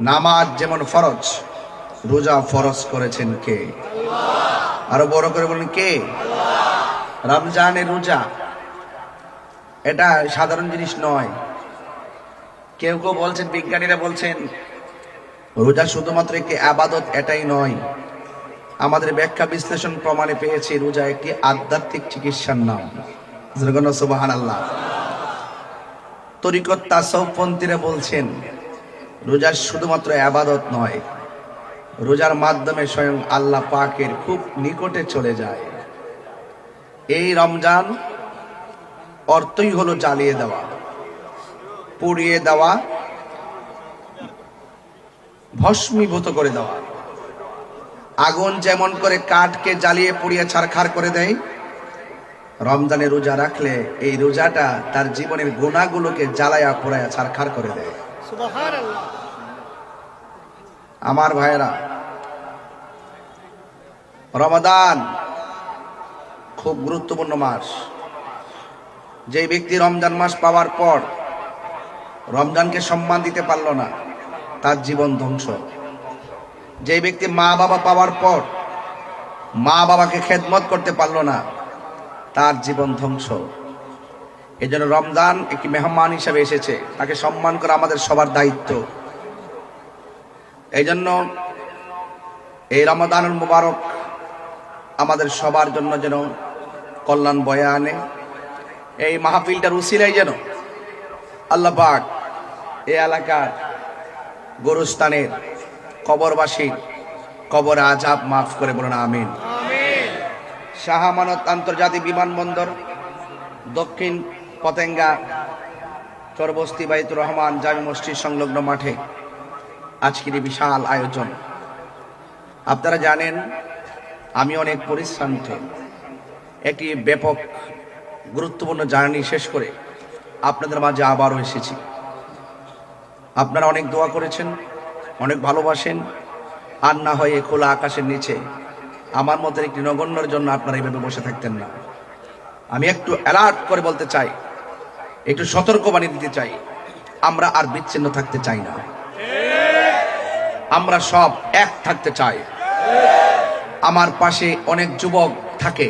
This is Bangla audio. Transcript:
নামাজ যেমন ফরজ, রোজা ফরজ করেছেন কে? আরো বড় করে বলেন কে? রমজানের রোজা এটা সাধারণ জিনিস নয়। কেউ কেউ বলছেন, বিজ্ঞানীরা বলছেন রোজা শুধুমাত্র একটি আবাদত, এটাই নয়। আমাদের ব্যাখ্যা বিশ্লেষণ প্রমাণে পেয়েছি রোজা একটি আধ্যাত্মিক চিকিৎসার নাম। সুবহানাল্লাহ। তরিকত তাসাউফপন্থীরা বলছেন রোজা শুধুমাত্র আবাদত নয়, রোজার মাধ্যমে স্বয়ং আল্লাহ পাকের খুব নিকটে চলে যায়। এই রমজান অর্থই হলো জ্বালিয়ে দেওয়া, পুড়িয়ে দেওয়া, ভস্মীভূত করে দেওয়া। আগুন যেমন করে কাঠকে জ্বালিয়ে পুড়িয়ে ছারখার করে দেয়, রমজানে রোজা রাখলে এই রোজাটা তার জীবনের গুনাহগুলোকে জ্বালায়া পোড়ায়া ছারখার করে দেয়। সুবহানাল্লাহ। আমার ভাইয়েরা, রমাদান খুব গুরুত্বপূর্ণ মাস। যে ব্যক্তি রমজান মাস পাওয়ার পর রমজানকে সম্মান দিতে পারল না, তার জীবন ধ্বংস। যে ব্যক্তি মা বাবা পাওয়ার পর মা বাবাকে খেদমত করতে পারল না, তার জীবন ধ্বংস। এই জন্য রমজান একটি মেহমান হিসেবে এসেছে, তাকে সম্মান করা আমাদের সবার দায়িত্ব। এই জন্য এই রমাদানুল মুবারক আমাদের সবার জন্য যেন কল্যাণ বয়ে আনে। এই মাহফিলটার উসিলাই যেন আল্লাহ পাক এই এলাকার গোরস্থানের কবরবাসীর কবর আযাব মাফ করে, বলুন আমিন। শাহ আমানত আন্তর্জাতিক বিমানবন্দর, দক্ষিণ পতেঙ্গা, চরবস্তি বাইতুর রহমান জামি মসজিদ সংলগ্ন মাঠে আজকের এই বিশাল আয়োজন। আপনারা জানেন আমি অনেক পরিশ্রান্ত, একটি ব্যাপক গুরুত্বপূর্ণ জার্নি শেষ করে আপনাদের মাঝে আবারও এসেছি। আপনারা অনেক দোয়া করেছেন, অনেক ভালোবাসেন, আর না হয় খোলা আকাশের নিচে আমার মতো একটি নগণ্যের জন্য আপনারা এইভাবে বসে থাকতেন না। আমি একটু অ্যালার্ট করে বলতে চাই, একটু সতর্কবাণী দিতে চাই, আমরা আর বিচ্ছিন্ন থাকতে চাই না, আমরা সব এক থাকতে চাই। আমার পাশে অনেক যুবক থাকে,